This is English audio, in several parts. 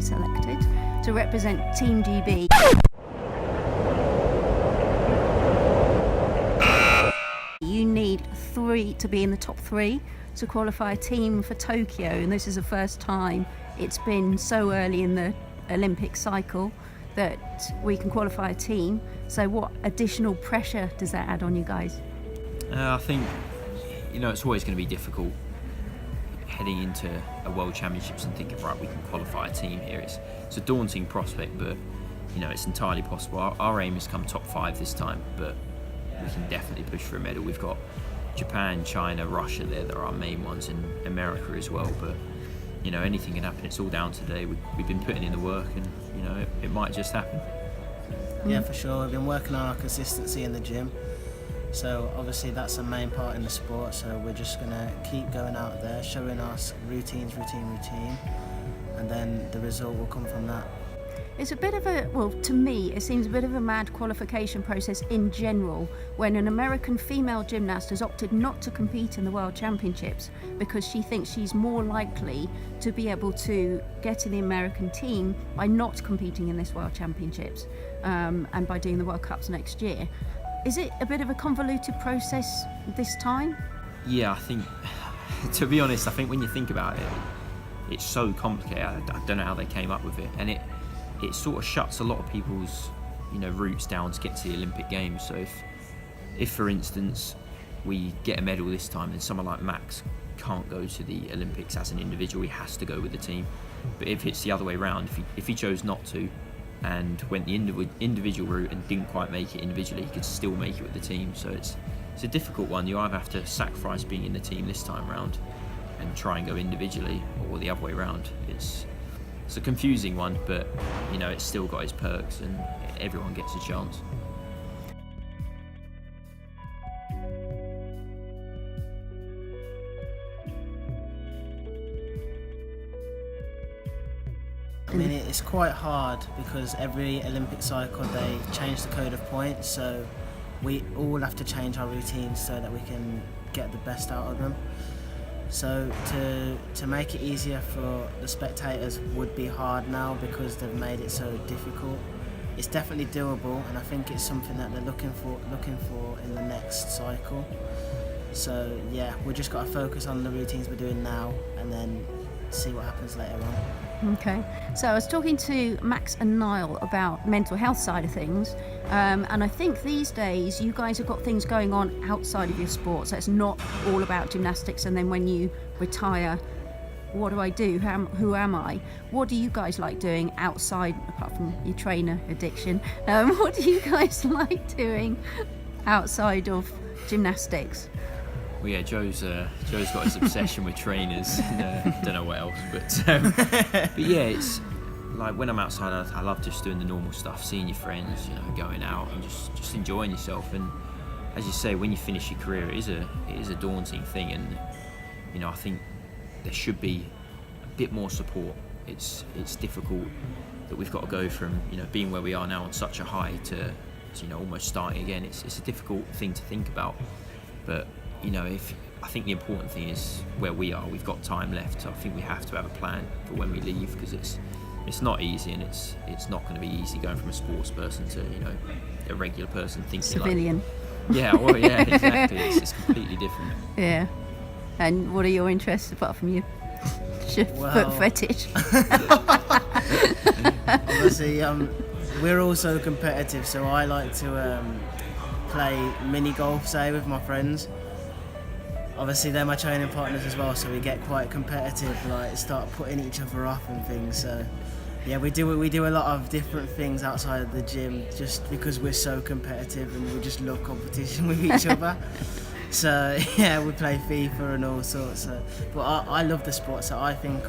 selected to represent Team GB. You need 3 to be in the top 3 to qualify a team for Tokyo, and this is the first time it's been so early in the Olympic cycle that we can qualify a team. So what additional pressure does that add on you guys? I think, it's always going to be difficult heading into a World Championships and thinking, right, we can qualify a team here. It's a daunting prospect, but it's entirely possible. Our aim is to come top 5 this time, but we can definitely push for a medal. We've got Japan, China, Russia there that are our main ones, and America as well. But anything can happen. It's all down to today. We've been putting in the work, and it might just happen. Yeah, for sure. We've been working on our consistency in the gym. So obviously that's the main part in the sport. So we're just gonna keep going out there, showing us routine, and then the result will come from that. It's a bit of to me, it seems a bit of a mad qualification process in general when an American female gymnast has opted not to compete in the World Championships because she thinks she's more likely to be able to get in the American team by not competing in this World Championships and by doing the World Cups next year. Is it a bit of a convoluted process this time? Yeah, I think, to be honest, I think when you think about it, it's so complicated. I don't know how they came up with it, and it sort of shuts a lot of people's routes down to get to the Olympic Games. So if for instance we get a medal this time, then someone like Max can't go to the Olympics as an individual. He has to go with the team. But if it's the other way around, if he chose not to and went the individual route and didn't quite make it individually, he could still make it with the team. So it's a difficult one. You either have to sacrifice being in the team this time round and try and go individually, or the other way around. It's a confusing one, but it's still got its perks, and everyone gets a chance. I mean, it's quite hard because every Olympic cycle they change the code of points, so we all have to change our routines so that we can get the best out of them. So to make it easier for the spectators would be hard now because they've made it so difficult. It's definitely doable, and I think it's something that they're looking for in the next cycle. So yeah, we just got to focus on the routines we're doing now and then see what happens later on. Okay, so I was talking to Max and Niall about mental health side of things, and I think these days you guys have got things going on outside of your sport, so it's not all about gymnastics and then when you retire, what do I do? Who am I? What do you guys like doing outside, apart from your trainer addiction? What do you guys like doing outside of gymnastics? Well, yeah, Joe's got his obsession with trainers. Don't know what else, but yeah, it's like when I'm outside, I love just doing the normal stuff, seeing your friends, going out and just enjoying yourself. And as you say, when you finish your career, it is a daunting thing, and I think there should be a bit more support. It's difficult that we've got to go from being where we are now on such a high to almost starting again. It's a difficult thing to think about, but I think the important thing is where we are. We've got time left, so I think we have to have a plan for when we leave, because it's not easy, and it's not going to be easy going from a sports person to a regular person thinking civilian. Yeah, well, yeah, exactly. It's completely different. Yeah. And what are your interests apart from your foot fetish? Obviously, we're also competitive, so I like to play mini golf, say, with my friends. Obviously they're my training partners as well, so we get quite competitive, like start putting each other off and things. So yeah, we do a lot of different things outside of the gym just because we're so competitive and we just love competition with each other. So yeah, we play FIFA and all sorts. But I love the sport, so I think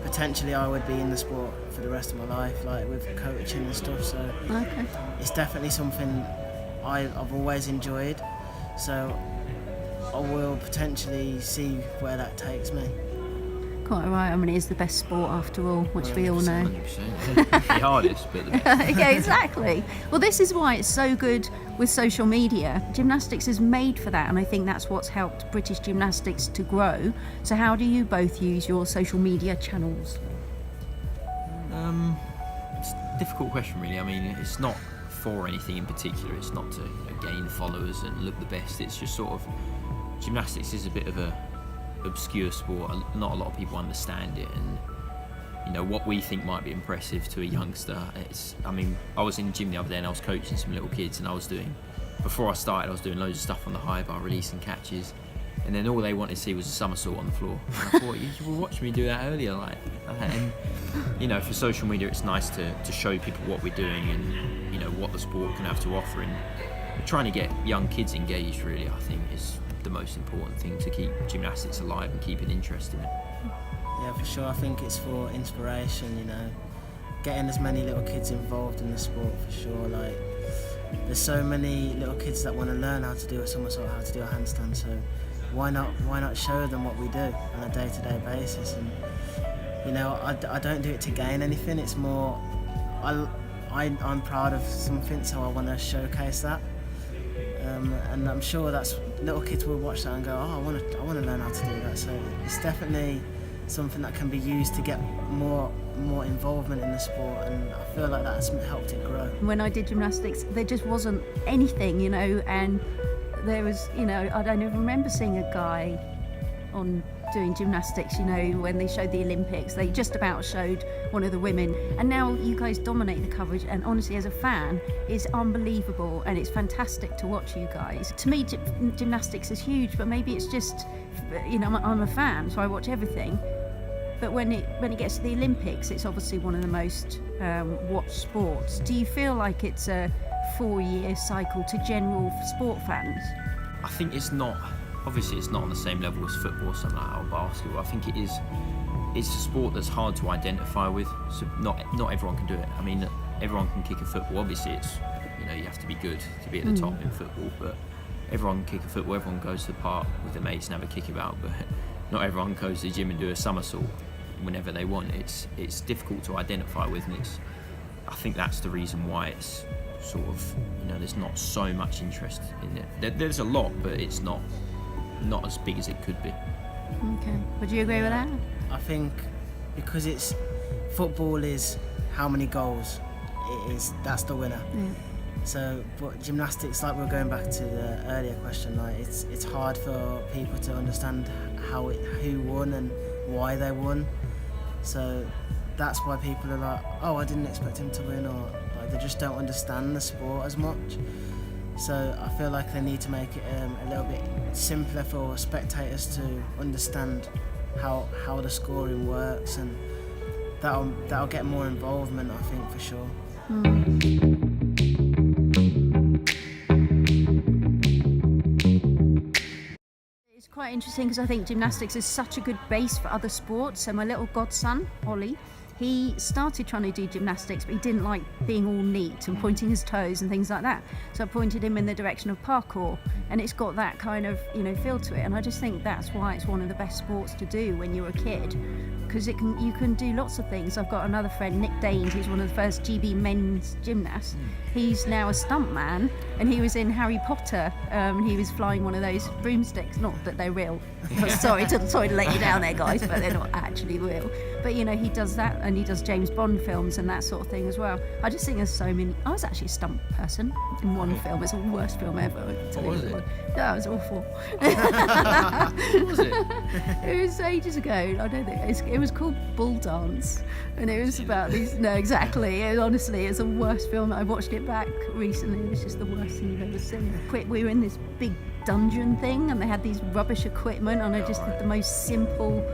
potentially I would be in the sport for the rest of my life, like with coaching and stuff. So okay. It's definitely something I've always enjoyed. So I will potentially see where that takes me. Quite right. I mean, it is the best sport after all, which we all know. 100%. The hardest, but the best. Yeah, exactly. Well, this is why it's so good with social media. Gymnastics is made for that, and I think that's what's helped British gymnastics to grow. So how do you both use your social media channels? It's a difficult question, really. I mean, it's not for anything in particular. It's not to gain followers and look the best. It's just sort of, gymnastics is a bit of a obscure sport. Not a lot of people understand it, and what we think might be impressive to a youngster. I mean, I was in the gym the other day and I was coaching some little kids, and before I started, I was doing loads of stuff on the high bar, releasing catches, and then all they wanted to see was a somersault on the floor. And I thought, you were watching me do that earlier, and for social media, it's nice to show people what we're doing and what the sport can have to offer, and trying to get young kids engaged. Really, I think is the most important thing to keep gymnastics alive and keep it interesting. Yeah, for sure. I think it's for inspiration. Getting as many little kids involved in the sport, for sure. Like, there's so many little kids that want to learn how to do a somersault, how to do a handstand. So why not show them what we do on a day-to-day basis? And I don't do it to gain anything. It's more I'm proud of something, so I want to showcase that. And I'm sure that's little kids will watch that and go, oh, I want to learn how to do that. So it's definitely something that can be used to get more involvement in the sport, and I feel like that's helped it grow. When I did gymnastics, there just wasn't anything, and there was, I don't even remember seeing a guy on doing gymnastics, when they showed the Olympics. They just about showed one of the women, and now you guys dominate the coverage, and honestly, as a fan, it's unbelievable, and it's fantastic to watch you guys. To me, gymnastics is huge, but maybe it's just, I'm a fan, so I watch everything. But when it gets to the Olympics, it's obviously one of the most watched sports. Do you feel like it's a 4-year cycle to general sport fans? I think it's not. Obviously, it's not on the same level as football or something like that, or basketball. I think it is. It's a sport that's hard to identify with. So not everyone can do it. I mean, everyone can kick a football. Obviously, it's you have to be good to be at the top in football. But everyone can kick a football. Everyone goes to the park with their mates and have a kick about. But not everyone goes to the gym and do a somersault whenever they want. It's difficult to identify with, and I think that's the reason why it's sort of there's not so much interest in it. There's a lot, but it's not as big as it could be. Okay, would you agree with that? I think because it's football is how many goals it is, that's the winner. So, but gymnastics, like we're going back to the earlier question, like it's hard for people to understand who won and why they won. So that's why people are like, oh, I didn't expect him to win, or like they just don't understand the sport as much. So I feel like they need to make it a little bit simpler for spectators to understand how the scoring works, and that'll get more involvement, I think, for sure. It's quite interesting because I think gymnastics is such a good base for other sports. So my little godson, Ollie, he started trying to do gymnastics, but he didn't like being all neat and pointing his toes and things like that. So I pointed him in the direction of parkour, and it's got that kind of feel to it. And I just think that's why it's one of the best sports to do when you're a kid, because you can do lots of things. I've got another friend, Nick Danes, who's one of the first GB men's gymnasts. He's now a stuntman, and he was in Harry Potter. He was flying one of those broomsticks. Not that they're real. Sorry to let you down there, guys, but they're not actually real. But he does that, and he does James Bond films and that sort of thing as well. I just think there's so many. I was actually a stunt person in one film. It's the worst film ever. What was it? No, it was awful. What was it? It was ages ago. I don't think it was called Bull Dance, and it was about these. No, exactly. Honestly, it's the worst film. I watched it back recently. It was just the worst thing you've ever seen. We were in this big dungeon thing, and they had these rubbish equipment, and I just did the most simple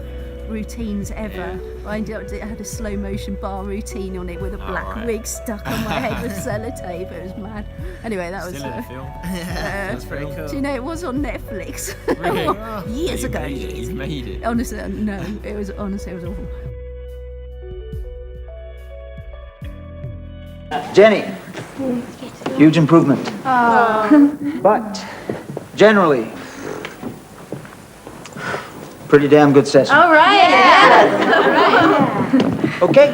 routines ever. I had a slow motion bar routine on it with a black wig stuck on my head with sellotape. It was mad. Anyway, that was Still in the film. That's pretty cool. Do you know it was on Netflix? Really? Years ago. You've made it. Honestly, no. It was awful. Jenny, huge improvement. But generally, pretty damn good session. All right. Yeah. Okay,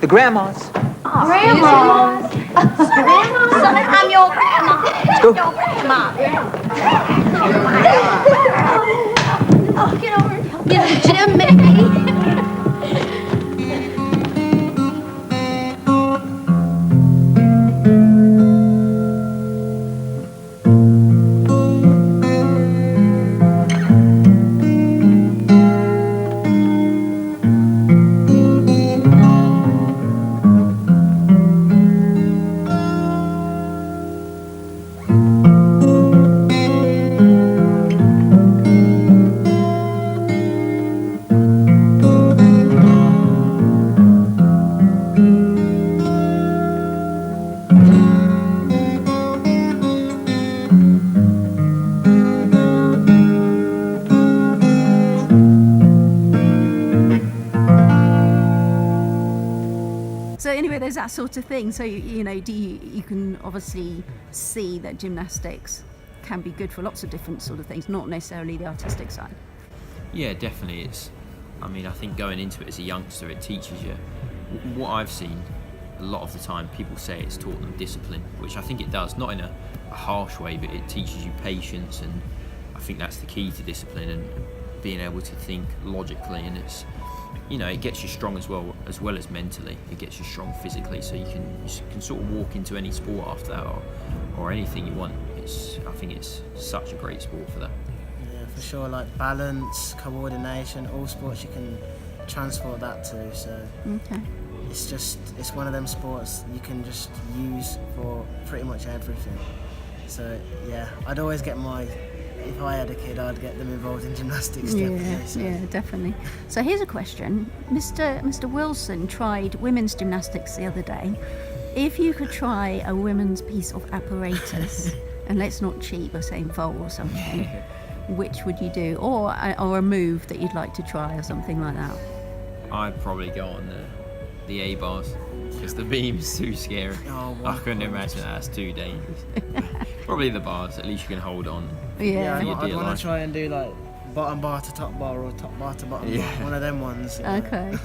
the grandmas. Grandma. I'm your grandma. Let's go. Your grandma. Oh, get over here. Get a gym, maybe. So anyway, there's that sort of thing. So you know, you can obviously see that gymnastics can be good for lots of different sort of things, not necessarily the artistic side. Yeah, definitely. I think going into it as a youngster, it teaches you. What I've seen a lot of the time, people say it's taught them discipline, which I think it does, not in a harsh way, but it teaches you patience, and I think that's the key to discipline, and being able to think logically, and it's, you know, it gets you strong as well as mentally. It gets you strong physically, so you can sort of walk into any sport after that, or anything you want. I think it's such a great sport for that. Yeah, for sure. Like balance, coordination, all sports you can transport that to. So Okay. it's one of them sports you can just use for pretty much everything. So yeah, I'd always get if I had a kid, I'd get them involved in gymnastics. Definitely. So. Yeah, definitely. So here's a question. Mr. Wilson tried women's gymnastics the other day. If you could try a women's piece of apparatus, and let's not cheat by saying vole or something, which would you do? Or a move that you'd like to try or something like that? I'd probably go on the A-bars, because the beam's too scary. Oh, I couldn't imagine that's too dangerous. Probably the bars, at least you can hold on. Yeah. Yeah. I'd want to try and do like bottom bar to top bar, or top bar to bottom bar, one of them ones. Okay.